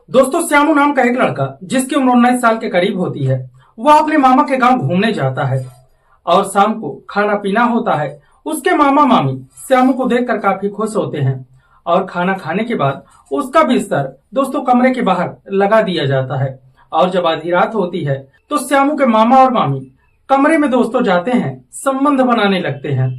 दोस्तों श्यामू नाम का एक लड़का जिसकी उम्र 19 साल के करीब होती है, वह अपने मामा के गांव घूमने जाता है और शाम को खाना पीना होता है। उसके मामा मामी श्यामू को देखकर काफी खुश होते हैं और खाना खाने के बाद उसका बिस्तर दोस्तों कमरे के बाहर लगा दिया जाता है। और जब आधी रात होती है तो श्यामू के मामा और मामी कमरे में दोस्तों जाते हैं, संबंध बनाने लगते हैं।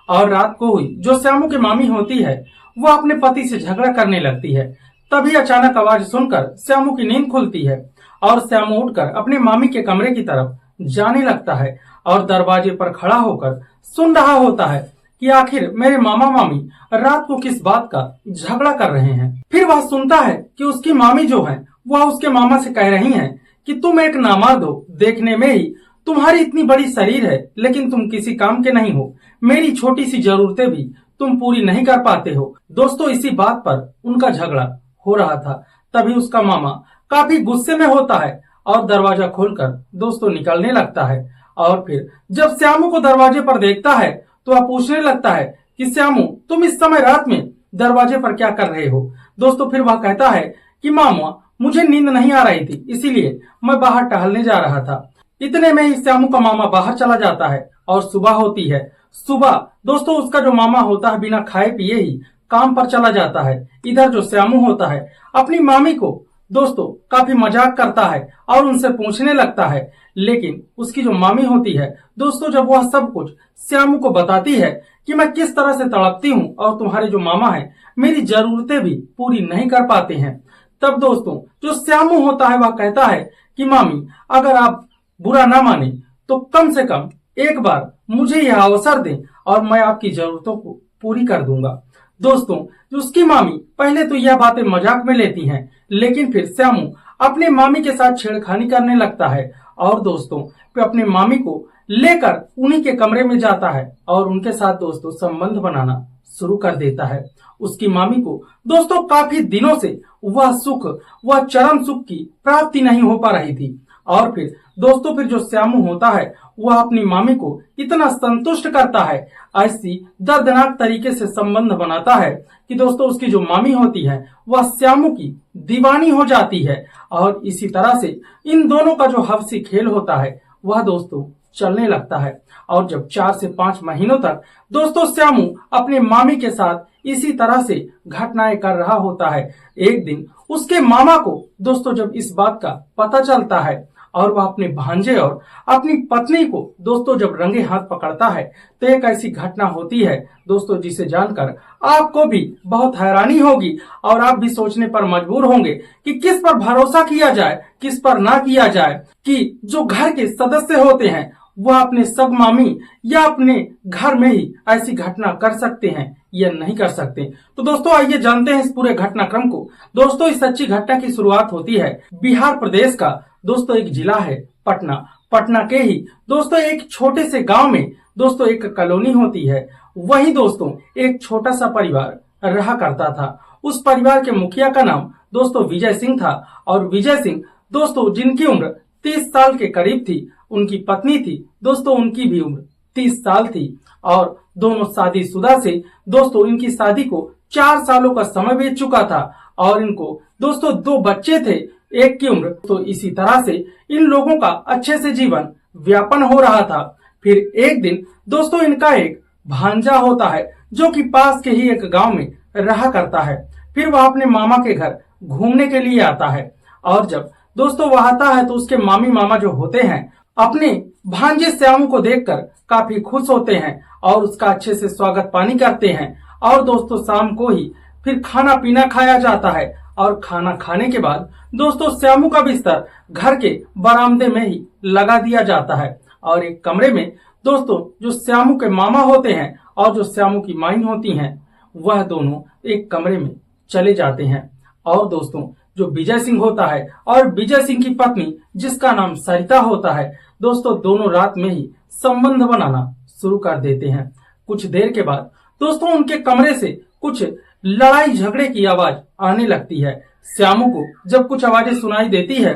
और रात को हुई जो श्यामू की मामी होती है वह अपने पति से झगड़ा करने लगती है। तभी अचानक आवाज सुनकर श्यामू की नींद खुलती है और श्यामू उठकर अपने मामी के कमरे की तरफ जाने लगता है और दरवाजे पर खड़ा होकर सुन रहा होता है कि आखिर मेरे मामा मामी रात को किस बात का झगड़ा कर रहे हैं। फिर वह सुनता है कि उसकी मामी जो है वह उसके मामा से कह रही हैं कि तुम एक नामर्द हो, देखने में ही तुम्हारी इतनी बड़ी शरीर है लेकिन तुम किसी काम के नहीं हो, मेरी छोटी सी जरूरतें भी तुम पूरी नहीं कर पाते हो। दोस्तों इसी बात पर उनका झगड़ा हो रहा था। तभी उसका मामा काफी गुस्से में होता है और दरवाजा खोलकर दोस्तों निकलने लगता है। और फिर जब श्यामू को दरवाजे पर देखता है तो वह पूछने लगता है कि श्यामू तुम इस समय रात में दरवाजे पर क्या कर रहे हो। दोस्तों फिर वह कहता है कि मामा मुझे नींद नहीं आ रही थी, इसीलिए मैं बाहर टहलने जा रहा था। इतने में ही श्यामू का मामा बाहर चला जाता है और सुबह होती है। सुबह दोस्तों उसका जो मामा होता है बिना खाए पिए ही काम पर चला जाता है। इधर जो श्यामू होता है अपनी मामी को दोस्तों काफी मजाक करता है और उनसे पूछने लगता है, लेकिन उसकी जो मामी होती है दोस्तों जब वह सब कुछ श्यामू को बताती है कि मैं किस तरह से तड़पती हूँ और तुम्हारे जो मामा है मेरी जरूरतें भी पूरी नहीं कर पाते हैं, तब दोस्तों जो श्यामू होता है वह कहता है कि मामी अगर आप बुरा ना माने तो कम से कम एक बार मुझे यह अवसर दें और मैं आपकी जरूरतों को पूरी कर दूंगा। दोस्तों उसकी मामी पहले तो यह बातें मजाक में लेती हैं, लेकिन फिर श्यामू अपने मामी के साथ छेड़खानी करने लगता है और दोस्तों फिर अपने मामी को लेकर उन्हीं के कमरे में जाता है और उनके साथ दोस्तों संबंध बनाना शुरू कर देता है। उसकी मामी को दोस्तों काफी दिनों से वह सुख, वह चरम सुख की प्राप्ति नहीं हो पा रही थी। और फिर दोस्तों फिर जो श्यामू होता है वह अपनी मामी को इतना संतुष्ट करता है, ऐसी दर्दनाक तरीके से संबंध बनाता है कि दोस्तों उसकी जो मामी होती है वह श्यामू की दीवानी हो जाती है। और इसी तरह से इन दोनों का जो हवसी खेल होता है वह दोस्तों चलने लगता है। और जब 4 से 5 महीनों तक दोस्तों श्यामू अपने मामी के साथ इसी तरह से घटनाएं कर रहा होता है, एक दिन उसके मामा को दोस्तों जब इस बात का पता चलता है और वह अपने भांजे और अपनी पत्नी को दोस्तों जब रंगे हाथ पकड़ता है तो एक ऐसी घटना होती है दोस्तों जिसे जानकर आपको भी बहुत हैरानी होगी और आप भी सोचने पर मजबूर होंगे कि किस पर भरोसा किया जाए, किस पर ना किया जाए, कि जो घर के सदस्य होते हैं वह अपने सब मामी या अपने घर में ही ऐसी घटना कर सकते हैं या नहीं कर सकते। तो दोस्तों आइए जानते हैं इस पूरे घटनाक्रम को। दोस्तों इस सच्ची घटना की शुरुआत होती है बिहार प्रदेश का दोस्तों एक जिला है पटना। पटना के ही दोस्तों एक छोटे से गांव में दोस्तों एक कॉलोनी होती है। वही दोस्तों एक छोटा सा परिवार रहा करता था। उस परिवार के मुखिया का नाम दोस्तों विजय सिंह था और विजय सिंह दोस्तों जिनकी उम्र 30 साल के करीब थी, उनकी पत्नी थी दोस्तों उनकी भी उम्र 30 साल थी और दोनों शादीशुदा से दोस्तों इनकी शादी को 4 सालों का समय बीत चुका था और इनको दोस्तों 2 बच्चे थे, एक की उम्र। तो इसी तरह से इन लोगों का अच्छे से जीवन व्यापन हो रहा था। फिर एक दिन दोस्तों इनका एक भांजा होता है जो कि पास के ही एक गांव में रहा करता है। फिर वह अपने मामा के घर घूमने के लिए आता है और जब दोस्तों वह आता है तो उसके मामी मामा जो होते हैं अपने भांजे श्यामू को देखकर काफी खुश होते हैं और उसका अच्छे से स्वागत पानी करते हैं। और दोस्तों शाम को ही फिर खाना पीना खाया जाता है और खाना खाने के बाद दोस्तों श्यामू का बिस्तर घर के बरामदे में ही लगा दिया जाता है और एक कमरे में दोस्तों जो श्यामू के मामा होते हैं और जो श्यामू की माई होती हैं वह दोनों एक कमरे में चले जाते हैं। और दोस्तों जो विजय सिंह होता है और विजय सिंह की पत्नी जिसका नाम सरिता होता है दोस्तों दोनों रात में ही संबंध बनाना शुरू कर देते हैं। कुछ देर के बाद दोस्तों उनके कमरे से कुछ लड़ाई झगड़े की आवाज आने लगती है। श्यामू को जब कुछ आवाजें सुनाई देती है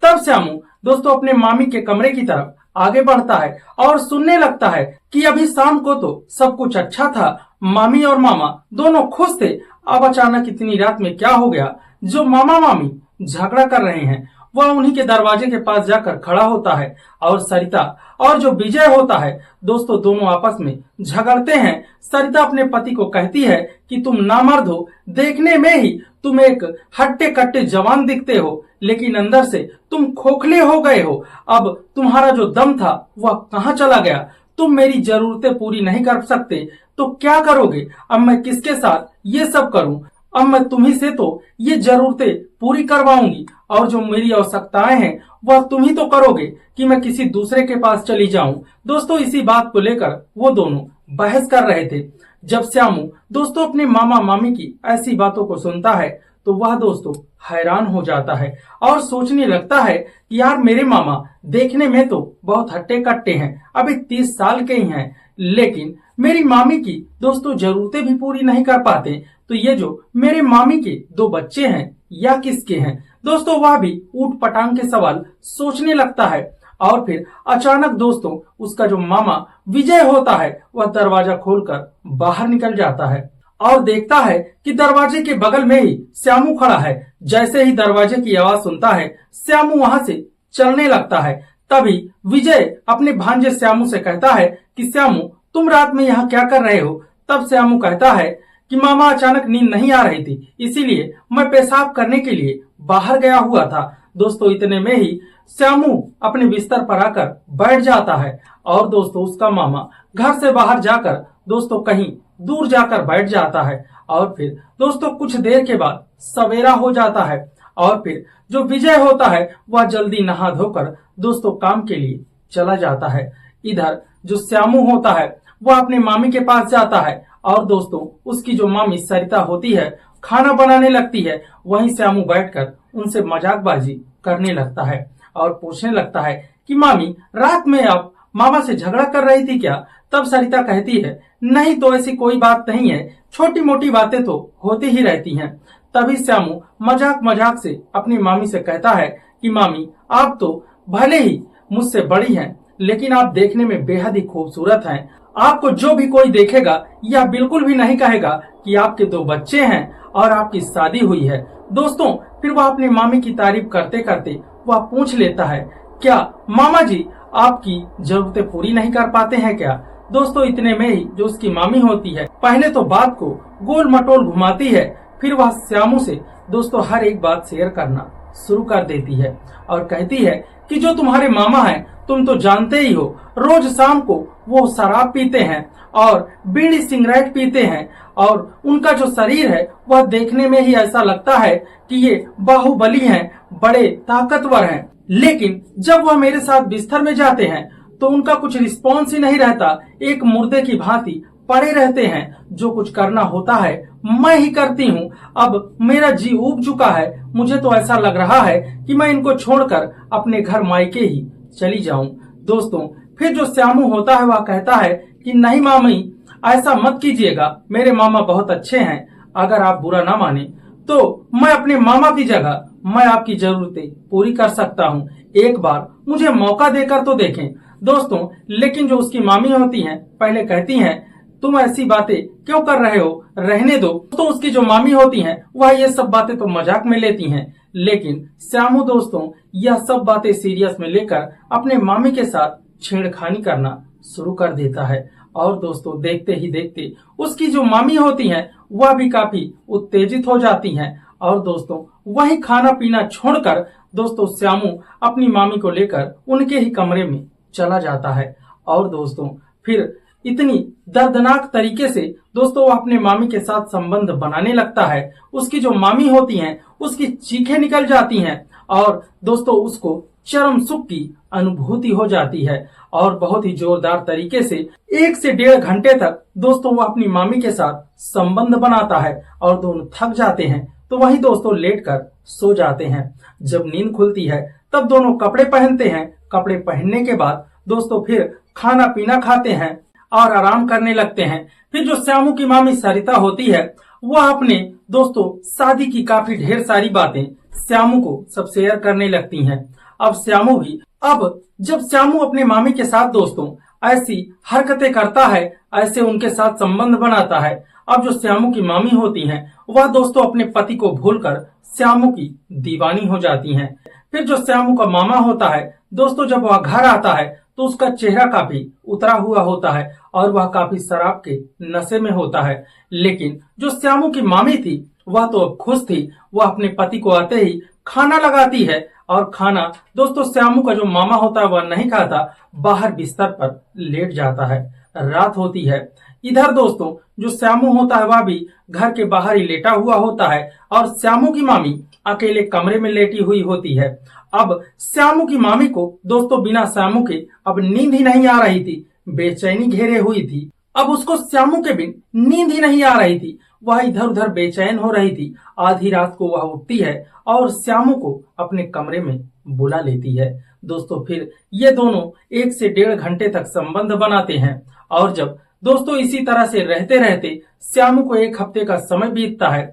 तब श्यामू दोस्तों अपने मामी के कमरे की तरफ आगे बढ़ता है और सुनने लगता है कि अभी शाम को तो सब कुछ अच्छा था, मामी और मामा दोनों खुश थे, अब अचानक इतनी रात में क्या हो गया जो मामा मामी झगड़ा कर रहे हैं वह उन्हीं के दरवाजे के पास जाकर खड़ा होता है और सरिता और जो विजय होता है दोस्तों दोनों आपस में झगड़ते हैं। सरिता अपने पति को कहती है कि तुम नामर्द हो, देखने में ही तुम एक हट्टे कट्टे जवान दिखते हो, लेकिन अंदर से तुम खोखले हो गए हो। अब तुम्हारा जो दम था वह कहाँ चला गया? तुम मेरी जरूरतें पूरी नहीं कर सकते तो क्या करोगे? अब मैं किसके साथ ये सब करूं? अब मैं तुम्ही से तो ये जरूरतें पूरी करवाऊंगी और जो मेरी आवश्यकताएं हैं वह तुम ही तो करोगे कि मैं किसी दूसरे के पास चली जाऊं। दोस्तों इसी बात को लेकर वो दोनों बहस कर रहे थे। जब श्यामू दोस्तों अपने मामा मामी की ऐसी बातों को सुनता है तो वह दोस्तों हैरान हो जाता है और सोचने लगता है कि यार मेरे मामा देखने में तो बहुत हट्टे कट्टे हैं, अभी 30 साल के ही हैं, लेकिन मेरी मामी की दोस्तों जरूरतें भी पूरी नहीं कर पाते, तो ये जो मेरे मामी के 2 बच्चे हैं या किसके हैं? दोस्तों वह भी ऊट पटांग के सवाल सोचने लगता है और फिर अचानक दोस्तों उसका जो मामा विजय होता है वह दरवाजा खोलकर बाहर निकल जाता है और देखता है कि दरवाजे के बगल में ही श्यामू खड़ा है। जैसे ही दरवाजे की आवाज सुनता है श्यामू वहां से चलने लगता है। तभी विजय अपने भांजे श्यामू से कहता है कि श्यामू तुम रात में यहाँ क्या कर रहे हो? तब श्यामू कहता है कि मामा अचानक नींद नहीं आ रही थी, इसीलिए मैं पेशाब करने के लिए बाहर गया हुआ था। दोस्तों इतने में ही श्यामू अपने बिस्तर पर आकर बैठ जाता है और दोस्तों उसका मामा घर से बाहर जाकर दोस्तों कहीं दूर जाकर बैठ जाता है और फिर दोस्तों कुछ देर के बाद सवेरा हो जाता है और फिर जो विजय होता है वह जल्दी नहा धोकर दोस्तों काम के लिए चला जाता है। इधर जो श्यामू होता है वह अपने मामी के पास जाता है और दोस्तों उसकी जो मामी सरिता होती है खाना बनाने लगती है। वहीं श्यामू बैठकर उनसे मजाकबाजी करने लगता है और पूछने लगता है कि मामी रात में आप मामा से झगड़ा कर रही थी क्या? तब सरिता कहती है नहीं तो ऐसी कोई बात नहीं है, छोटी मोटी बातें तो होती ही रहती हैं। तभी श्यामू मजाक मजाक से अपनी मामी से कहता है कि मामी आप तो भले ही मुझसे बड़ी हैं, लेकिन आप देखने में बेहद ही खूबसूरत हैं। आपको जो भी कोई देखेगा यह बिल्कुल भी नहीं कहेगा कि आपके 2 बच्चे हैं और आपकी शादी हुई है। दोस्तों फिर वह अपनी मामी की तारीफ करते करते वह पूछ लेता है क्या मामा जी आपकी जरूरतें पूरी नहीं कर पाते हैं क्या? दोस्तों इतने में ही जो उसकी मामी होती है पहले तो बात को गोल मटोल घुमाती है, फिर वह श्यामू से दोस्तों हर एक बात शेयर करना शुरू कर देती है और कहती है कि जो तुम्हारे मामा हैं तुम तो जानते ही हो, रोज शाम को वो शराब पीते हैं और बीड़ी सिगरेट पीते हैं और उनका जो शरीर है वह देखने में ही ऐसा लगता है कि ये बाहुबली हैं, बड़े ताकतवर हैं, लेकिन जब वह मेरे साथ बिस्तर में जाते हैं तो उनका कुछ रिस्पॉन्स ही नहीं रहता, एक मुर्दे की भांति पड़े रहते हैं। जो कुछ करना होता है मैं ही करती हूँ। अब मेरा जी ऊब चुका है, मुझे तो ऐसा लग रहा है कि मैं इनको छोड़कर अपने घर मायके ही चली जाऊं। दोस्तों फिर जो श्यामू होता है वह कहता है कि नहीं मामी ऐसा मत कीजिएगा, मेरे मामा बहुत अच्छे हैं, अगर आप बुरा ना माने तो मैं अपने मामा की जगह मैं आपकी जरूरतें पूरी कर सकता हूँ, एक बार मुझे मौका देकर तो देखें। दोस्तों लेकिन जो उसकी मामी होती हैं पहले कहती हैं तुम ऐसी बातें क्यों कर रहे हो, रहने दो। तो उसकी जो मामी होती हैं वह ये सब बातें तो मजाक में लेती हैं, लेकिन श्यामू दोस्तों यह सब बातें सीरियस में लेकर अपने मामी के साथ छेड़खानी करना शुरू कर देता है और दोस्तों देखते ही देखते उसकी जो मामी होती हैं वह भी काफी उत्तेजित हो जाती हैं और दोस्तों वही खाना पीना छोड़कर दोस्तों श्यामू अपनी मामी को लेकर उनके ही कमरे में चला जाता है और दोस्तों फिर इतनी दर्दनाक तरीके से दोस्तों वो अपने मामी के साथ संबंध बनाने लगता है। उसकी जो मामी होती हैं उसकी चीखें निकल जाती हैं और दोस्तों उसको चरम सुख की अनुभूति हो जाती है और बहुत ही जोरदार तरीके से 1 से 1.5 घंटे तक दोस्तों वो अपनी मामी के साथ संबंध बनाता है और दोनों थक जाते हैं तो वही दोस्तों लेटकर सो जाते हैं। जब नींद खुलती है तब दोनों कपड़े पहनते हैं, कपड़े पहनने के बाद दोस्तों फिर खाना पीना खाते हैं और आराम करने लगते हैं। फिर जो श्यामू की मामी सरिता होती है वह अपने दोस्तों शादी की काफी ढेर सारी बातें श्यामू को सब शेयर करने लगती हैं। अब जब श्यामू अपने मामी के साथ दोस्तों ऐसी हरकतें करता है, ऐसे उनके साथ संबंध बनाता है अब जो श्यामू की मामी होती हैं, वह दोस्तों अपने पति को भूलकर श्यामू की दीवानी हो जाती हैं। फिर जो श्यामू का मामा होता है दोस्तों, जब वह घर आता है तो उसका चेहरा काफी उतरा हुआ होता है और वह काफी शराब के नशे में होता है। लेकिन जो श्यामू की मामी थी वह तो अब खुश थी। वह अपने पति को आते ही खाना लगाती है और खाना दोस्तों श्यामू का जो मामा होता है वह नहीं खाता, बाहर बिस्तर पर लेट जाता है। रात होती है। इधर दोस्तों जो श्यामू होता है वह भी घर के बाहर ही लेटा हुआ होता है और श्यामू की मामी अकेले कमरे में लेटी हुई होती है। अब श्यामू की मामी को दोस्तों बिना श्यामू के अब नींद ही नहीं आ रही थी, बेचैनी घेरे हुई थी। अब उसको श्यामू के बिन नींद ही नहीं आ रही थी, वह इधर उधर बेचैन हो रही थी। आधी रात को वह उठती है और श्यामू को अपने कमरे में बुला लेती है। दोस्तों फिर ये दोनों 1 से 1.5 घंटे तक संबंध बनाते हैं और जब दोस्तों इसी तरह से रहते रहते श्यामू को 1 हफ्ते का समय बीतता है,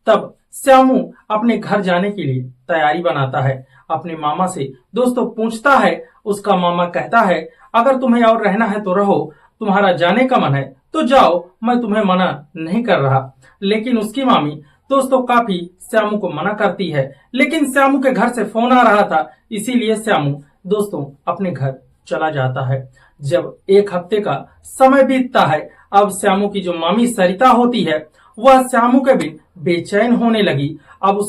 तब श्यामू अपने घर जाने के लिए तैयारी बनाता है। अपने मामा से दोस्तों पूछता है। उसका मामा कहता है अगर तुम्हें और रहना है तो रहो, तुम्हारा जाने का मन है तो जाओ, मैं तुम्हें मना नहीं कर रहा। लेकिन उसकी मामी दोस्तों काफी श्यामू को मना करती है। लेकिन श्यामू के घर से फोन आ रहा था, इसीलिए श्यामू दोस्तों अपने घर चला जाता है। जब 1 हफ्ते का समय बीतता है, अब श्यामू की जो मामी सरिता होती है वह श्यामू के बिन बेचैन होने लगी। अब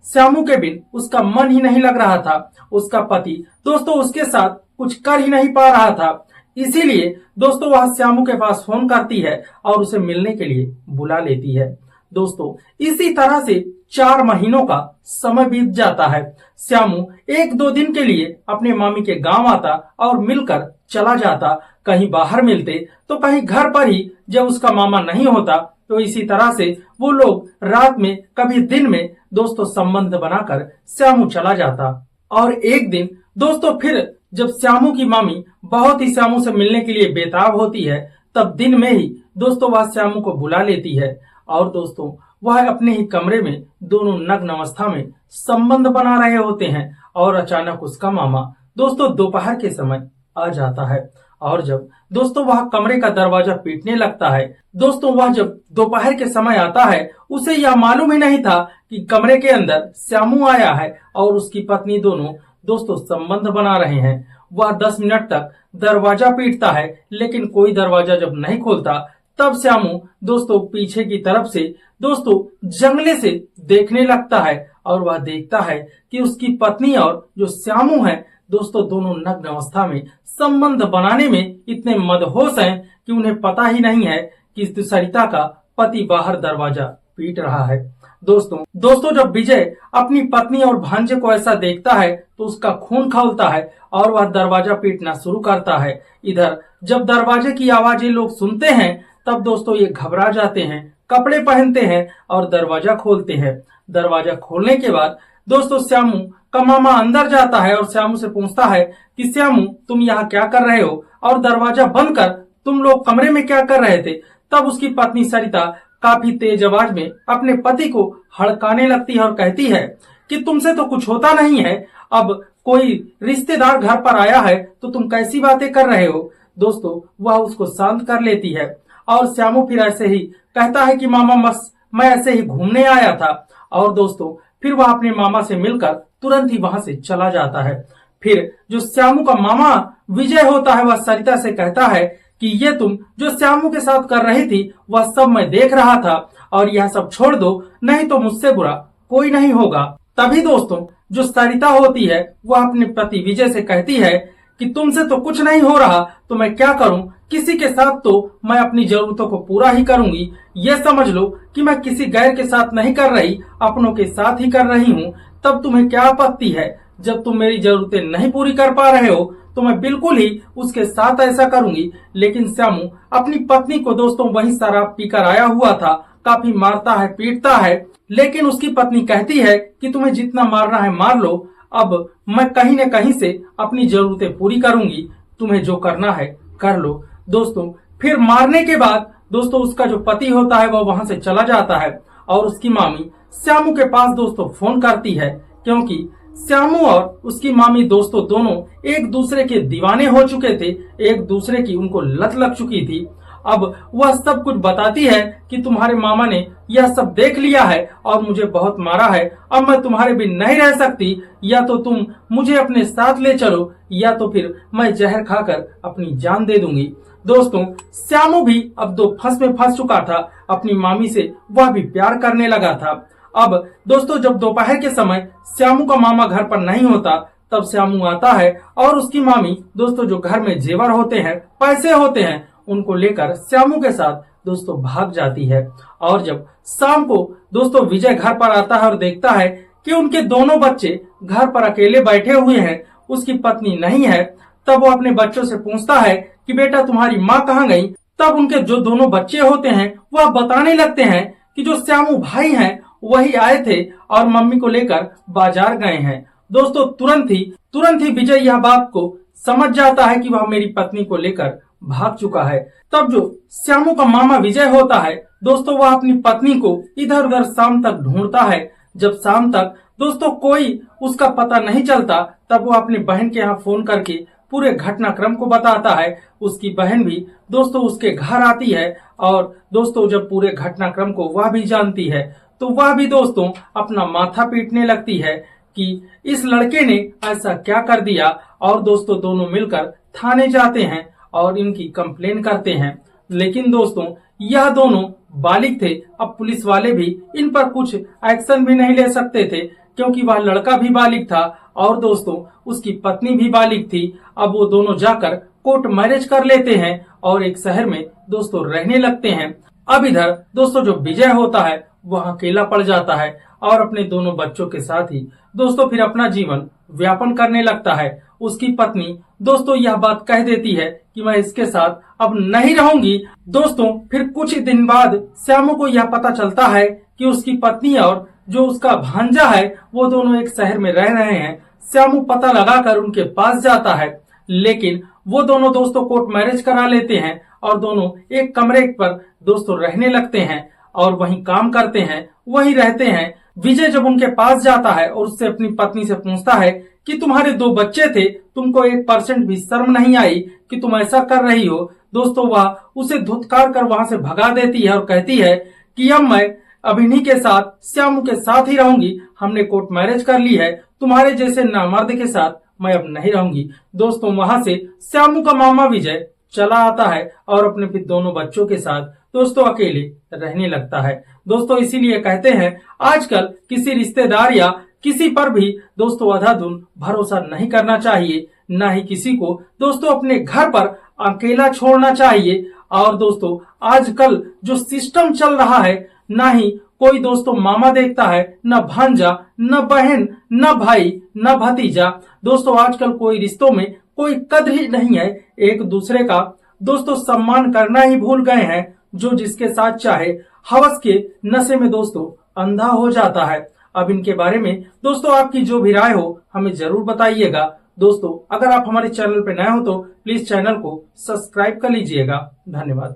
श्यामू के बिन उसका मन ही नहीं लग रहा था। उसका पति दोस्तों उसके साथ कुछ कर ही नहीं पा रहा था, इसीलिए दोस्तों वह श्यामू के पास फोन करती है और उसे मिलने के लिए बुला लेती है। दोस्तों इसी तरह से 4 महीनों का समय बीत जाता है। श्यामू 1-2 दिन के लिए अपने मामी के गांव आता और मिलकर चला जाता। कहीं बाहर मिलते तो कहीं घर पर ही, जब उसका मामा नहीं होता तो इसी तरह से वो लोग रात में कभी दिन में दोस्तों संबंध बनाकर श्यामू चला जाता। और एक दिन दोस्तों फिर जब श्यामू की मामी बहुत ही श्यामू से मिलने के लिए बेताब होती है, तब दिन में ही दोस्तों वह श्यामू को बुला लेती है और दोस्तों वह अपने ही कमरे में दोनों नग्न अवस्था में संबंध बना रहे होते हैं और अचानक उसका मामा दोस्तों दोपहर के समय आ जाता है। और जब दोस्तों वह कमरे का दरवाजा पीटने लगता है, दोस्तों वह जब दोपहर के समय आता है उसे यह मालूम ही नहीं था कि कमरे के अंदर श्यामू आया है और उसकी पत्नी दोनों दोस्तों संबंध बना रहे हैं। वह 10 मिनट तक दरवाजा पीटता है, लेकिन कोई दरवाजा जब नहीं खोलता, तब श्यामू दोस्तों पीछे की तरफ से दोस्तों जंगले से देखने लगता है और वह देखता है कि उसकी पत्नी और जो श्यामू है दोस्तों दोनों नग्न अवस्था में संबंध बनाने में इतने मदहोश हैं कि उन्हें पता ही नहीं है कि सरिता का पति बाहर दरवाजा पीट रहा है। दोस्तों जब विजय अपनी पत्नी और भांजे को ऐसा देखता है तो उसका खून खौलता है और वह दरवाजा पीटना शुरू करता है। इधर जब दरवाजे की आवाज ये लोग सुनते हैं तब दोस्तों ये घबरा जाते हैं, कपड़े पहनते हैं और दरवाजा खोलते हैं। दरवाजा खोलने के बाद दोस्तों श्यामू का मामा अंदर जाता है और श्यामू से पूछता है कि श्यामू तुम यहाँ क्या कर रहे हो और दरवाजा बंद कर तुम लोग कमरे में क्या कर रहे थे। तब उसकी पत्नी सरिता काफी तेज आवाज में अपने पति को हड़काने लगती है और कहती है कि तुमसे तो कुछ होता नहीं है, अब कोई रिश्तेदार घर पर आया है तो तुम कैसी बातें कर रहे हो। दोस्तों वह उसको शांत कर लेती है और श्यामू फिर ऐसे ही कहता है कि मामा मैं ऐसे ही घूमने आया था। और दोस्तों फिर वह अपने मामा से मिलकर तुरंत ही वहां से चला जाता है। फिर जो श्यामू का मामा विजय होता है वह सरिता से कहता है कि ये तुम जो श्यामू के साथ कर रही थी वह सब मैं देख रहा था और यह सब छोड़ दो, नहीं तो मुझसे बुरा कोई नहीं होगा। तभी दोस्तों जो सरिता होती है वह अपने पति विजय से कहती है कि तुमसे तो कुछ नहीं हो रहा तो मैं क्या करूं, किसी के साथ तो मैं अपनी जरूरतों को पूरा ही करूंगी। ये समझ लो कि मैं किसी गैर के साथ नहीं कर रही, अपनों के साथ ही कर रही हूँ। तब तुम्हें क्या आपत्ति है, जब तुम मेरी जरूरतें नहीं पूरी कर पा रहे हो तो मैं बिल्कुल ही उसके साथ ऐसा करूंगी। लेकिन श्यामू अपनी पत्नी को दोस्तों वही शराब पीकर आया हुआ था, काफी मारता है पीटता है, लेकिन उसकी पत्नी कहती है कि तुम्हें जितना मारना है मार लो, अब मैं कहीं न कहीं से अपनी जरूरतें पूरी करूंगी, तुम्हें जो करना है कर लो। दोस्तों फिर मारने के बाद दोस्तों उसका जो पति होता है वह वहां से चला जाता है और उसकी मामी श्यामू के पास दोस्तों फोन करती है, क्योंकि श्यामू और उसकी मामी दोस्तों दोनों एक दूसरे के दीवाने हो चुके थे, एक दूसरे की उनको लत लग चुकी थी। अब वह सब कुछ बताती है कि तुम्हारे मामा ने यह सब देख लिया है और मुझे बहुत मारा है, अब मैं तुम्हारे बिन नहीं रह सकती, या तो तुम मुझे अपने साथ ले चलो या तो फिर मैं जहर खाकर अपनी जान दे दूंगी। दोस्तों, श्यामू भी अब दो फंस में फंस चुका था। अपनी मामी से वह भी प्यार करने लगा था। अब दोस्तों, जब दोपहर के समय श्यामू का मामा घर पर नहीं होता, तब श्यामू आता है और उसकी मामी दोस्तों जो घर में जेवर होते हैं, पैसे होते हैं, उनको लेकर श्यामू के साथ दोस्तों भाग जाती है। और जब शाम को दोस्तों विजय घर पर आता है और देखता है कि उनके दोनों बच्चे घर पर अकेले बैठे हुए हैं, उसकी पत्नी नहीं है, तब वो अपने बच्चों से पूछता है कि बेटा तुम्हारी माँ कहाँ गई। तब उनके जो दोनों बच्चे होते हैं वह बताने लगते हैं कि जो श्यामू भाई हैं वही आए थे और मम्मी को लेकर बाजार गए हैं। दोस्तों, तुरंत ही विजय यह बात को समझ जाता है कि वह मेरी पत्नी को लेकर भाग चुका है। तब जो श्यामू का मामा विजय होता है दोस्तों, वह अपनी पत्नी को इधर उधर शाम तक ढूंढता है। जब शाम तक दोस्तों कोई उसका पता नहीं चलता, तब वो अपनी बहन के यहाँ फोन करके पूरे घटनाक्रम को बताता है। उसकी बहन भी दोस्तों उसके घर आती है और दोस्तों जब पूरे घटनाक्रम को वह भी जानती है, तो वह भी दोस्तों अपना माथा पीटने लगती है कि इस लड़के ने ऐसा क्या कर दिया। और दोस्तों दोनों मिलकर थाने जाते हैं और इनकी कंप्लेन करते हैं। लेकिन दोस्तों यह दोनों बालिग थे, अब पुलिस वाले भी इन पर कुछ एक्शन भी नहीं ले सकते थे, क्योंकि वह लड़का भी बालिग था और दोस्तों उसकी पत्नी भी बालिग थी। अब वो दोनों जाकर कोर्ट मैरिज कर लेते हैं और एक शहर में दोस्तों रहने लगते हैं। अब इधर दोस्तों जो विजय होता है वह अकेला पड़ जाता है और अपने दोनों बच्चों के साथ ही दोस्तों फिर अपना जीवन व्यापन करने लगता है। उसकी पत्नी दोस्तों यह बात कह देती है कि मैं इसके साथ अब नहीं रहूंगी। दोस्तों फिर कुछ दिन बाद श्यामू को यह पता चलता है कि उसकी पत्नी और जो उसका भांजा है वो दोनों एक शहर में रह रहे हैं। श्यामू पता लगाकर उनके पास जाता है, लेकिन वो दोनों दोस्तों कोर्ट मैरिज करा लेते हैं और दोनों एक कमरे पर दोस्तों रहने लगते हैं और वहीं काम करते हैं, वहीं रहते हैं। विजय जब उनके पास जाता है और उससे अपनी पत्नी से पूछता है कि तुम्हारे दो बच्चे थे, तुमको 1% भी शर्म नहीं आई कि तुम ऐसा कर रही हो। दोस्तों वह उसे धुतकार कर वहां से भगा देती है और कहती है कि अब मैं अभिनी के साथ श्यामू के साथ ही रहूंगी, हमने कोर्ट मैरिज कर ली है, तुम्हारे जैसे नामर्द के साथ मैं अब नहीं रहूंगी। दोस्तों वहां से श्यामू का मामा विजय चला आता है और अपने फिर दोनों बच्चों के साथ दोस्तों अकेले रहने लगता है। दोस्तों इसीलिए कहते हैं आजकल किसी रिश्तेदार या किसी पर भी दोस्तों अंधाधुंध भरोसा नहीं करना चाहिए, ना ही किसी को दोस्तों अपने घर पर अकेला छोड़ना चाहिए। और दोस्तों आजकल जो सिस्टम चल रहा है, ना ही कोई दोस्तों मामा देखता है, न भांजा, न बहन, न भाई, न भतीजा। दोस्तों आजकल कोई रिश्तों में कोई कद्र ही नहीं है, एक दूसरे का दोस्तों सम्मान करना ही भूल गए हैं। जो जिसके साथ चाहे हवस के नशे में दोस्तों अंधा हो जाता है। अब इनके बारे में दोस्तों आपकी जो भी राय हो हमें जरूर बताइएगा। दोस्तों अगर आप हमारे चैनल पर नए हो तो प्लीज चैनल को सब्सक्राइब कर लीजिएगा। धन्यवाद।